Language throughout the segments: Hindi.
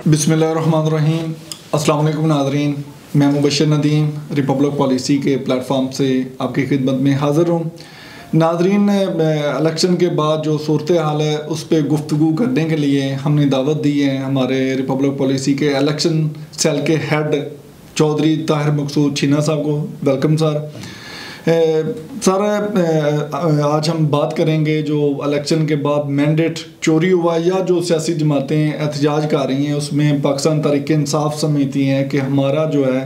बिस्मिल्लाहिर्रहमानिर्रहीम। अस्सलाम वालेकुम नाज़रीन, मैं मुबश्शिर नदीम रिपब्लिक पॉलिसी के प्लेटफॉर्म से आपकी खिदमत में हाज़िर हूँ। नाज़रीन, इलेक्शन के बाद जो सूरत हाल है उस पर गुफ्तगू करने के लिए हमने दावत दी है हमारे रिपब्लिक पॉलिसी के इलेक्शन सेल के हेड चौधरी ताहिर मकसूद छीना साहब को। Welcome sir. सर, आज हम बात करेंगे जो इलेक्शन के बाद मैंडेट चोरी हुआ या जो सियासी जमातें एहतजाज कर रही हैं उसमें पाकिस्तान तहरीक इंसाफ समझती हैं कि हमारा जो है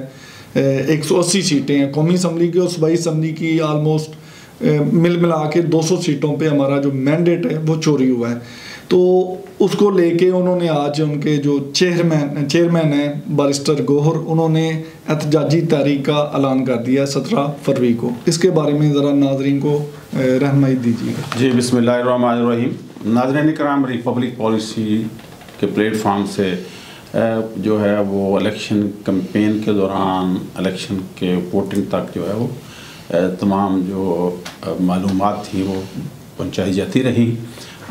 180 सीटें हैं कौमी असम्बली की और सूबाई असम्बली की, आलमोस्ट मिला के 200 सीटों पे हमारा जो मैंडेट है वो चोरी हुआ है। तो उसको लेके उन्होंने आज उनके जो चेयरमैन हैं बैरिस्टर गौहर, उन्होंने एहतजाजी तहरीक का ऐलान कर दिया 17 फरवरी को। इसके बारे में ज़रा नाजरीन को रहनुमाई दीजिएगा। जी, बिस्मिल्लाहिर्रहमानिर्रहीम। नाज़रीन कराम, रिपब्लिक पॉलिसी के प्लेटफॉर्म से जो है वो इलेक्शन कैंपेन के दौरान इलेक्शन के वोटिंग तक जो है वो तमाम जो मालूमात थी वो पहुँचाई जाती रही।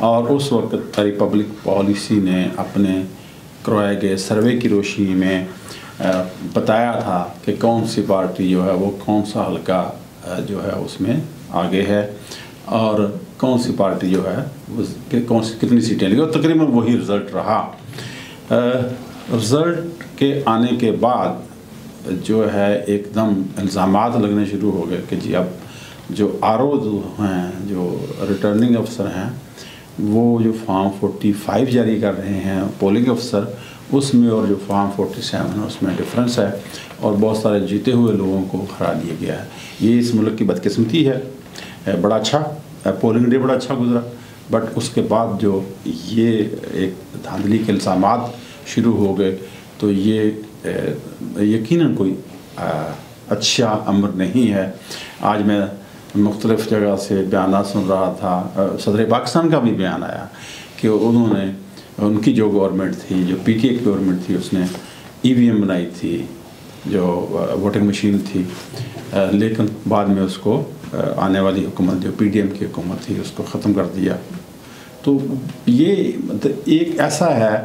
और उस वक्त रिपब्लिक पॉलिसी ने अपने करवाए गए सर्वे की रोशनी में बताया था कि कौन सी पार्टी जो है वो कौन सा हल्का जो है उसमें आगे है और कौन सी पार्टी जो है कौन सी कितनी सीटें लेगी, और तकरीबन वही रिज़ल्ट रहा। रिज़ल्ट के आने के बाद जो है एकदम इल्ज़ामात लगने शुरू हो गए कि जी अब जो आरओ हैं, जो रिटर्निंग अफसर हैं, वो जो फॉर्म 45 जारी कर रहे हैं पोलिंग अफसर, उसमें और जो फॉर्म 47 है उसमें डिफरेंस है और बहुत सारे जीते हुए लोगों को हरा दिया गया है। ये इस मुल्क की बदकिस्मती है। बड़ा अच्छा पोलिंग डे बड़ा अच्छा गुजरा, बट उसके बाद जो ये एक धांधली के इल्ज़ामात शुरू हो गए तो ये यकीनन कोई अच्छा अमर नहीं है। आज मैं मुख्तलिफ़ जगह से बयान सुन रहा था, सदर पाकिस्तान का भी बयान आया कि उनकी जो गवर्नमेंट थी, जो पीटीआई की गवर्नमेंट थी, उसने ईवीएम बनाई थी, जो वोटिंग मशीन थी, लेकिन बाद में उसको आने वाली हुकूमत जो पीडीएम की हुकूमत थी उसको ख़त्म कर दिया। तो ये मतलब एक ऐसा है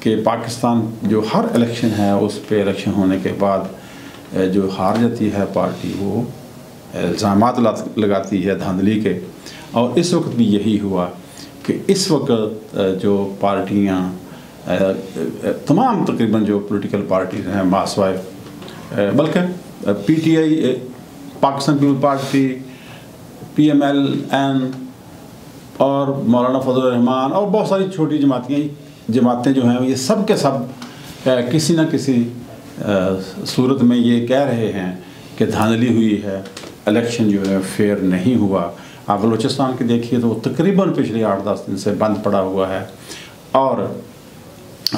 कि पाकिस्तान जो हर इलेक्शन है उस पे इलेक्शन होने के बाद जो हार जाती है पार्टी वो इल्ज़ामात लगाती है धांधली के। और इस वक्त भी यही हुआ कि इस वक्त जो पार्टियां तमाम तकरीबन जो पॉलिटिकल पार्टीज हैं मासवाए, बल्कि PTI, Pakistan people party, PML-N और मौलाना फजल रहमान और बहुत सारी छोटी जमातें जो हैं ये सब के सब किसी न किसी सूरत में ये कह रहे हैं कि धांधली हुई है, इलेक्शन जो है फेयर नहीं हुआ। आप बलूचिस्तान के देखिए तो तकरीबन पिछले 8-10 दिन से बंद पड़ा हुआ है। और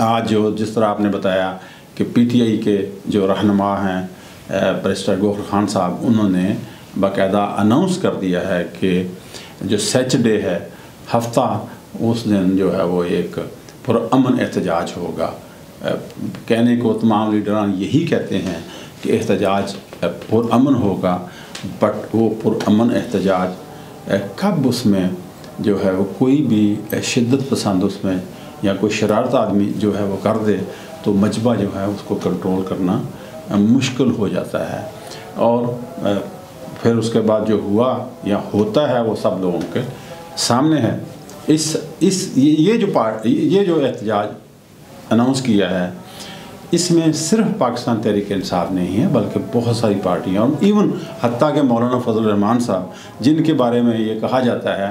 आज जो जिस तरह आपने बताया कि पीटीआई के जो रहनुमा हैं बैरिस्टर गौहर खान साहब, उन्होंने बाकायदा अनाउंस कर दिया है कि जो सैटरडे है हफ्ता, उस दिन जो है वो एक पुरअमन एहतजाज होगा। कहने को तमाम लीडरान यही कहते हैं कि एहतजाज पुरअमन होगा, बट वो पुरअमन एहतजाज कब उसमें जो है वो कोई भी शिद्दत पसंद उसमें या कोई शरारत आदमी जो है वो कर दे तो मजबा जो है उसको कंट्रोल करना मुश्किल हो जाता है। और फिर उसके बाद जो हुआ या होता है वो सब लोगों के सामने है। ये जो एहतजाज अनाउंस किया है इसमें सिर्फ पाकिस्तान तहरीक इंसाफ नहीं है बल्कि बहुत सारी पार्टियाँ और इवन हत्ता के मौलाना फजल रहमान साहब, जिनके बारे में ये कहा जाता है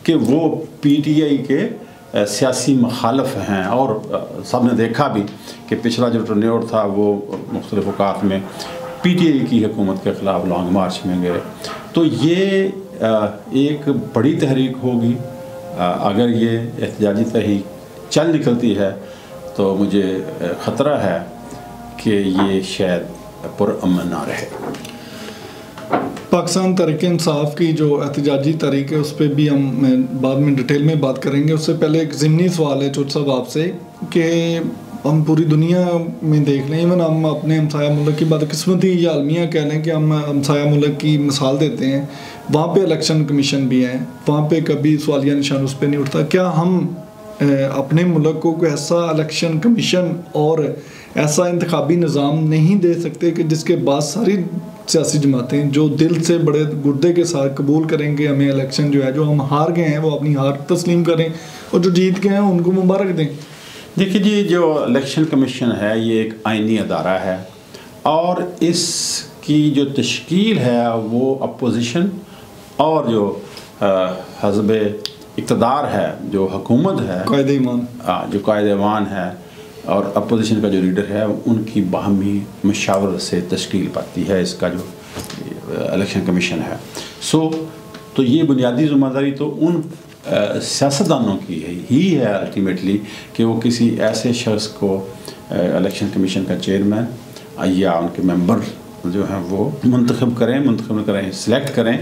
कि वो पीटीआई के सियासी मुखालफ हैं। और सब ने देखा भी कि पिछला जो टर्न्योर था वो मुख्तलिफ औकात में पीटीआई की हुकूमत के ख़िलाफ़ लॉन्ग मार्च में गए। तो ये एक बड़ी तहरीक होगी। अगर ये एहतजाजी तहरीक चल निकलती है तो मुझे ख़तरा है कि ये शायद पुरअमन ना रहे। पाकिस्तान तहरीक इंसाफ की जो एहतजाजी तहरीक है उस पर भी हम बाद में डिटेल में बात करेंगे। उससे पहले एक ज़िमनी सवाल है चौधरी साहब आपसे कि हम पूरी दुनिया में देख लें, इवन हम अपने हमसाया मुल्क की बदकिस्मती या अलमिया कह लें कि हम हमसाया मुल्क की मिसाल देते हैं, वहाँ पे इलेक्शन कमीशन भी है, वहाँ पे कभी सवालिया निशान उस पर नहीं उठता। क्या हम अपने मुल्क को कोई ऐसा इलेक्शन कमीशन और ऐसा इंतखाबी निज़ाम नहीं दे सकते कि जिसके बाद सारी सियासी जमातें जो दिल से बड़े गुर्दे के साथ कबूल करेंगे हमें इलेक्शन जो है, जो हम हार गए हैं वो अपनी हार तस्लीम करें और जो जीत गए हैं उनको मुबारक दें। देखिए जी, जो इलेक्शन कमीशन है ये एक आइनी अदारा है और इसकी जो तश्कील है वो अपोजिशन और जो हज़ब इक़्तिदार है, जो हुकूमत है, कायदे-ए-ईमान, जो कायदे-ए-ईमान है और अपोजिशन का जो लीडर है उनकी बाहमी मशावरत से तश्कील पाती है इसका जो इलेक्शन कमीशन है। तो ये बुनियादी ज़िम्मेदारी तो उन सियासतदानों की ही है अल्टीमेटली कि वो किसी ऐसे शख्स को इलेक्शन कमीशन का चेयरमैन या उनके मेंबर जो हैं वो मुंतखब करें, सिलेक्ट करें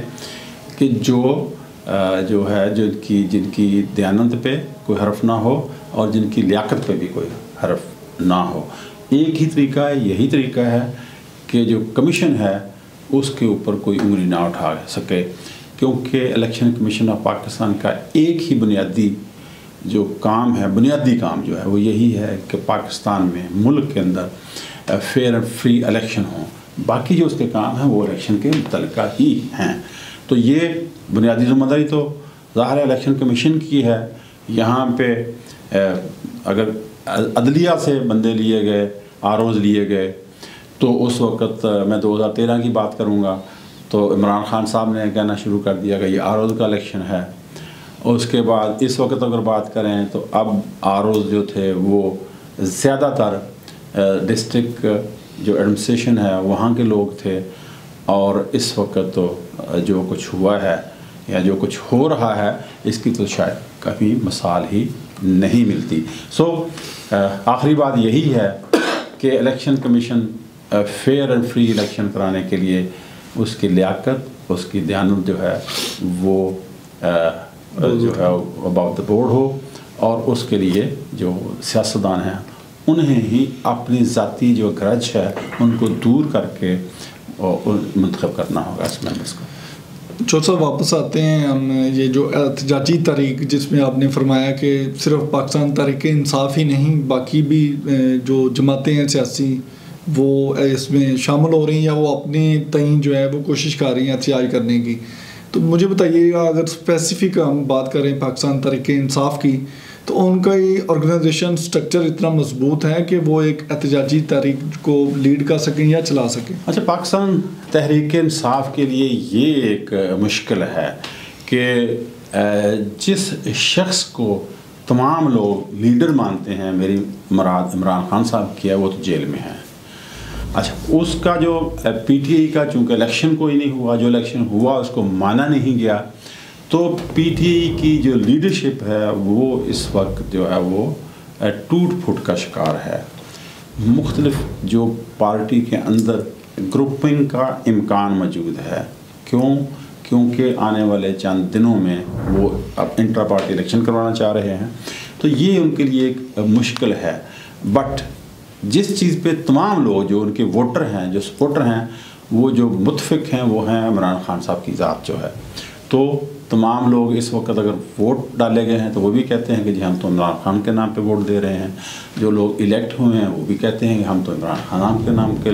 कि जो है जिनकी दयानत पे कोई हर्फ ना हो और जिनकी लियाकत पे भी कोई हर्फ ना हो। एक ही तरीका है, यही तरीका है कि जो कमीशन है उसके ऊपर कोई उंगली ना उठा सके, क्योंकि इलेक्शन कमीशन ऑफ पाकिस्तान का एक ही बुनियादी जो काम है, बुनियादी काम जो है वो यही है कि पाकिस्तान में मुल्क के अंदर फेयर एंड फ्री इलेक्शन हो। बाकी जो उसके काम हैं वो इलेक्शन के मुतल्लिका ही हैं। तो ये बुनियादी ज़िम्मेदारी तो ज़ाहिर इलेक्शन कमीशन की है। यहाँ पे अगर अदलिया से बंदे लिए गए, आरोज़ लिए गए, तो उस वक़्त मैं 2013 की बात करूँगा तो इमरान खान साहब ने कहना शुरू कर दिया कि ये आरोज़ का इलेक्शन है। उसके बाद इस वक्त अगर बात करें तो अब आरोज़ जो थे वो ज़्यादातर डिस्ट्रिक्ट जो एडमिनिस्ट्रेशन है वहाँ के लोग थे, और इस वक्त तो जो कुछ हुआ है या जो कुछ हो रहा है इसकी तो शायद कभी मिसाल ही नहीं मिलती। आखिरी बात यही है कि election commission fair and free election कराने के लिए उसकी लियाकत, उसकी दयानत जो है वो जो है अबाउट द बोर्ड हो, और उसके लिए जो सियासतदान हैं उन्हें ही अपनी ज़ाती जो गरज है उनको दूर करके मुंतखब करना होगा इस मेंबर्स को। चौधरी साहब वापस आते हैं हम ये जो एहतजाजी तहरीक जिसमें आपने फरमाया कि सिर्फ पाकिस्तान तहरीक इंसाफ ही नहीं बाकी भी जो जमातें हैं सियासी वो इसमें शामिल हो रही हैं या वो अपने तईं जो है वो कोशिश कर रही हैं एहतजाज करने की। तो मुझे बताइएगा, अगर स्पेसिफिक हम बात करें पाकिस्तान तहरीक इंसाफ की, तो उनका ये ऑर्गेनाइजेशन स्ट्रक्चर इतना मजबूत है कि वो एक एहतजाजी तहरीक को लीड कर सकें या चला सकें। अच्छा, पाकिस्तान तहरीक इंसाफ के लिए ये एक मुश्किल है कि जिस शख्स को तमाम लोग लीडर मानते हैं, मेरी मुराद इमरान खान साहब की है, वो तो जेल में है। अच्छा, उसका जो पीटीआई का चूँकि इलेक्शन कोई नहीं हुआ, जो इलेक्शन हुआ उसको माना नहीं गया, तो पीटीआई की जो लीडरशिप है वो इस वक्त जो है वो टूट फूट का शिकार है। मुख्तलिफ जो पार्टी के अंदर ग्रुपिंग का इम्कान मौजूद है। क्योंकि आने वाले चंद दिनों में वो अब इंट्रा पार्टी इलेक्शन करवाना चाह रहे हैं, तो ये उनके लिए एक मुश्किल है। बट जिस चीज़ पे तमाम लोग जो उनके वोटर हैं, जो सपोर्टर हैं, वो जो मुतफिक हैं वो हैं इमरान खान साहब की ज़ात जो है। तो तमाम लोग इस वक्त अगर वोट डाले गए हैं तो वो भी कहते हैं कि जी हम तो इमरान खान के नाम पे वोट दे रहे हैं। जो लोग इलेक्ट हुए हैं वो भी कहते हैं कि हम तो इमरान खान के नाम के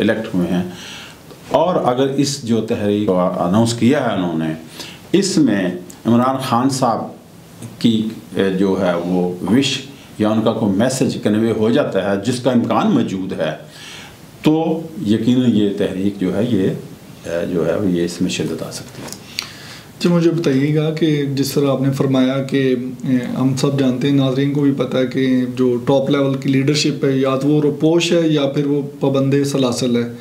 इलेक्ट हुए हैं। और अगर इस जो तहरीक अनाउंस किया है उन्होंने, इसमें इमरान खान साहब की जो है वो विश या उनका कोई मैसेज कन्वे हो जाता है जिसका इम्कान मौजूद है, तो यकीनन ये तहरीक जो है ये इसमें शिद्दत आ सकती है। जी, मुझे बताइएगा कि जिस तरह आपने फरमाया कि हम सब जानते हैं, नाज़रीन को भी पता है कि जो टॉप लेवल की लीडरशिप है या तो वो रोपोश है या फिर वो पाबंद सलासल है।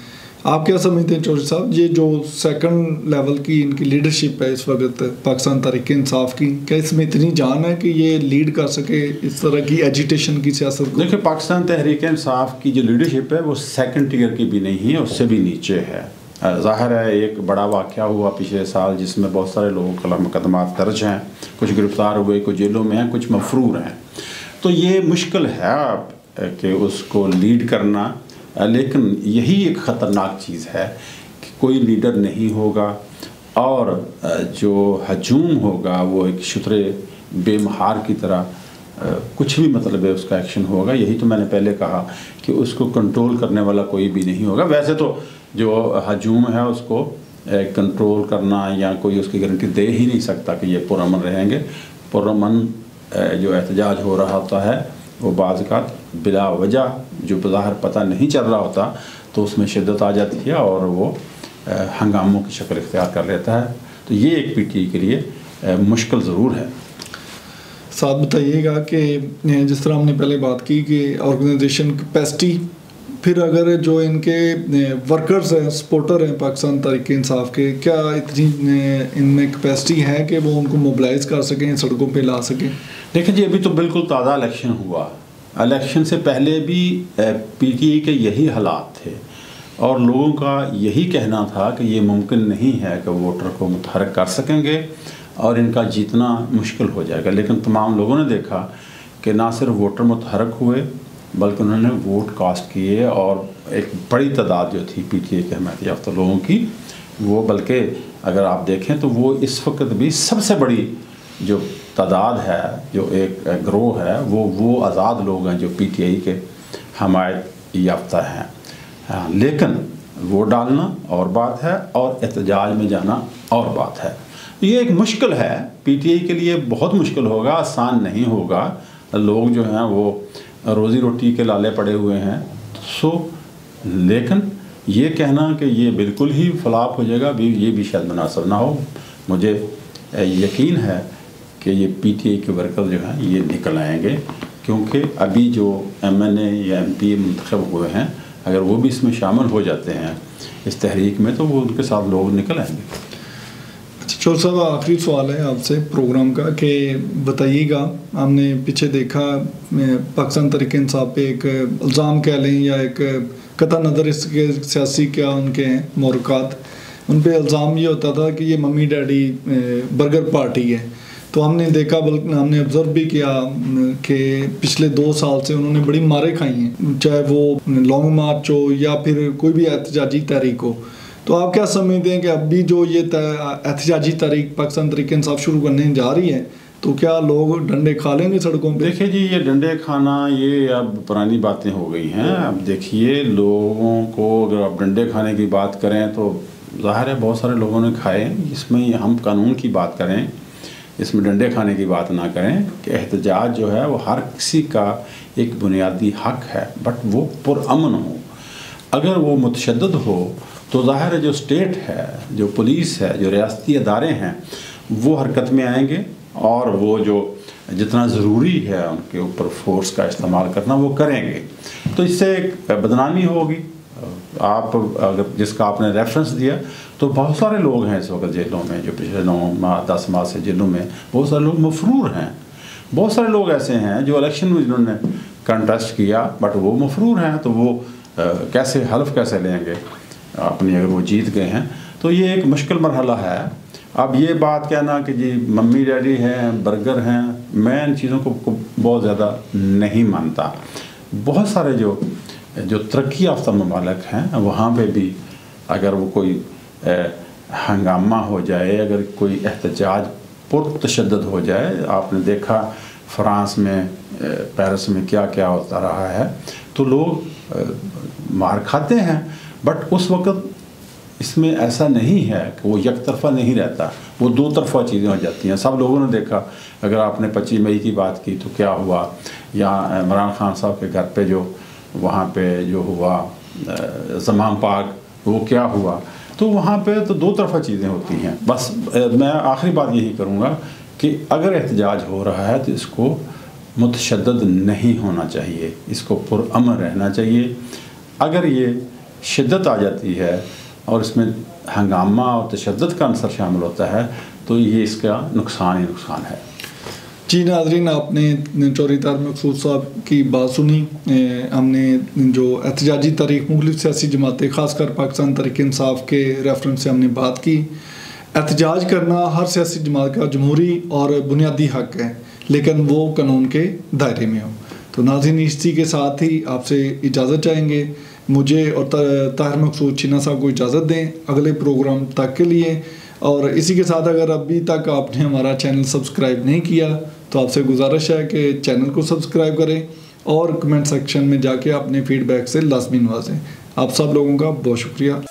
आप क्या समझते हैं चौधरी साहब, ये जो सेकंड लेवल की इनकी लीडरशिप है इस वक्त पाकिस्तान तहरीक इंसाफ की, क्या इसमें इतनी जान है कि ये लीड कर सके इस तरह की एजिटेशन की सियासत को? देखिए, पाकिस्तान तहरीक इंसाफ की जो लीडरशिप है वो सेकंड टियर की भी नहीं है, उससे भी नीचे है। ज़ाहिर है एक बड़ा वाक़या हुआ पिछले साल जिसमें बहुत सारे लोगों के खिलाफ मुकदमात दर्ज हैं, कुछ गिरफ़्तार हुए, कुछ जेलों में हैं, कुछ मफरूर हैं। तो ये मुश्किल है कि उसको लीड करना, लेकिन यही एक ख़तरनाक चीज़ है कि कोई लीडर नहीं होगा और जो हजूम होगा वो एक शुतरे बेमहार की तरह कुछ भी मतलब है उसका एक्शन होगा। यही तो मैंने पहले कहा कि उसको कंट्रोल करने वाला कोई भी नहीं होगा। वैसे तो जो हजूम है उसको कंट्रोल करना या कोई उसकी गारंटी दे ही नहीं सकता कि ये पुरअमन रहेंगे। पुरअमन जो एहतजाज हो रहा होता है वो बाज़-औक़ात बिला वजह जो बज़ाहिर पता नहीं चल रहा होता तो उसमें शिद्दत आ जाती है और वो हंगामों की शक्ल इख्तियार कर लेता है। तो ये एक पीटीआई के लिए मुश्किल ज़रूर है। साथ बताइएगा कि जिस तरह हमने पहले बात की कि ऑर्गेनाइजेशन कैपेसिटी, फिर अगर जो इनके वर्कर्स हैं, सपोर्टर हैं पाकिस्तान तहरीक-ए-इंसाफ के, क्या इतनी इनमें कैपेसिटी है कि वो उनको मोबिलाइज़ कर सकें, सड़कों पे ला सकें? देखिए जी, अभी तो बिल्कुल ताज़ा इलेक्शन हुआ। इलेक्शन से पहले भी पीटीआई के यही हालात थे और लोगों का यही कहना था कि ये मुमकिन नहीं है कि वोटर को मुतहर्रिक कर सकेंगे और इनका जीतना मुश्किल हो जाएगा। लेकिन तमाम लोगों ने देखा कि ना सिर्फ वोटर मुतहर्रिक हुए बल्कि उन्होंने वोट कास्ट किए और एक बड़ी तादाद जो थी पीटीआई के हमायत याफ्ता लोगों की, वो बल्कि अगर आप देखें तो वो इस वक्त भी सबसे बड़ी जो तादाद है, जो एक ग्रोह है, वो आज़ाद लोग हैं जो पीटीआई के हमायत याफ्ता हैं। लेकिन वोट डालना और बात है और एहतजाज में जाना और बात है। ये एक मुश्किल है पीटीआई के लिए, बहुत मुश्किल होगा, आसान नहीं होगा। लोग जो हैं वो रोज़ी रोटी के लाले पड़े हुए हैं। लेकिन ये कहना कि ये बिल्कुल ही फ्लॉप हो जाएगा ये भी शायद मुनासिब ना हो। मुझे यकीन है कि ये पीटीआई के वर्कर जो हैं ये निकल आएंगे, क्योंकि अभी जो एमएनए या एमपी मुंतखब हुए हैं अगर वो भी इसमें शामिल हो जाते हैं इस तहरीक में तो वो उनके साथ लोग निकल आएंगे। अच्छा चौर साहब, आखिरी सवाल है आपसे प्रोग्राम का कि बताइएगा, हमने पीछे देखा पाकिस्तान तहरीक-ए-इंसाफ पे एक इल्ज़ाम कह लें या एक कतई नज़र इसके सियासी क्या उनके हैं मोरक़ात, उन पे इल्ज़ाम ये होता था कि ये मम्मी डैडी बर्गर पार्टी है। तो हमने देखा, बल्कि हमने ऑब्ज़र्व भी किया कि पिछले 2 साल से उन्होंने बड़ी मारें खाई हैं, चाहे वो लॉन्ग मार्च हो या फिर कोई भी एहतजाजी तहरीक हो। तो आप क्या समझते हैं कि अभी जो ये एहतजाजी तहरीक पाकिस्तान तहरीक-ए-इंसाफ शुरू करने जा रही है तो क्या लोग डंडे खा लेंगे सड़कों पे? देखिए जी, ये डंडे खाना ये अब पुरानी बातें हो गई हैं। अब देखिए, लोगों को अगर आप डंडे खाने की बात करें तो ज़ाहिर है बहुत सारे लोगों ने खाए। इसमें हम कानून की बात करें, इसमें डंडे खाने की बात ना करें कि एहतजाज जो है वो हर किसी का एक बुनियादी हक है, बट वो पुरअमन हो। अगर वो मुतशद्दद हो तो ज़ाहिर है जो स्टेट है, जो पुलिस है, जो रियासती अदारे हैं, वो हरकत में आएंगे और वो जो जितना ज़रूरी है उनके ऊपर फोर्स का इस्तेमाल करना वो करेंगे। तो इससे एक बदनामी होगी। आप अगर जिसका आपने रेफरेंस दिया तो बहुत सारे लोग हैं इस वक्त जेलों में, जो पिछले 9 माह 10 माह से जेलों में बहुत सारे लोग मफरूर हैं। बहुत सारे लोग ऐसे हैं जो इलेक्शन में जिन्होंने कंटेस्ट किया बट वो मफरूर हैं, तो वो कैसे हल्फ कैसे लेंगे अपनी, अगर वो जीत गए हैं। तो ये एक मुश्किल मरहला है। अब ये बात कहना कि जी मम्मी डैडी हैं, बर्गर हैं, मैं इन चीज़ों को बहुत ज़्यादा नहीं मानता। बहुत सारे जो तरक्की याफ्ता ममालिक हैं वहाँ पे भी अगर वो कोई हंगामा हो जाए, अगर कोई एहतजाज पुरतशद्दद हो जाए, आपने देखा फ्रांस में पेरिस में क्या क्या होता रहा है, तो लोग मार खाते हैं। बट उस वक़्त इसमें ऐसा नहीं है कि वो एक तरफ़ा नहीं रहता, वो 2 तरफ़ा चीज़ें हो जाती हैं। सब लोगों ने देखा, अगर आपने 25 मई की बात की तो क्या हुआ, या इमरान खान साहब के घर पे जो वहाँ पे जो हुआ ज़माम पार्क, वो क्या हुआ। तो वहाँ पे तो 2 तरफ़ा चीज़ें होती हैं। बस मैं आखिरी बात यही करूँगा कि अगर एहतजाज हो रहा है तो इसको मुतशद्दद नहीं होना चाहिए, इसको पुरअमन रहना चाहिए। अगर ये शिद्दत आ जाती है और इसमें हंगामा और तशद्दुद का अंसर शामिल होता है तो ये इसका नुकसान ही नुकसान है। जी नाज़रीन, आपने चौधरी तार मकसूद साहब की बात सुनी। हमने जो एहतजाजी तहरीक मुख्तलिफ़ सियासी जमातें ख़ासकर पाकिस्तान तहरीक-ए-इंसाफ के रेफरेंस से हमने बात की। एहतजाज करना हर सियासी जमात का जमहूरी और बुनियादी हक़ है, लेकिन वो कानून के दायरे में हो। तो नाज़रीन, इसी के साथ ही आपसे इजाज़त चाहेंगे। मुझे और ताहिर मकसूद चीना साहब को इजाज़त दें अगले प्रोग्राम तक के लिए। और इसी के साथ अगर अभी तक आपने हमारा चैनल सब्सक्राइब नहीं किया तो आपसे गुजारिश है कि चैनल को सब्सक्राइब करें और कमेंट सेक्शन में जाके अपने फीडबैक से लाजमी नवाजें। आप सब लोगों का बहुत शुक्रिया।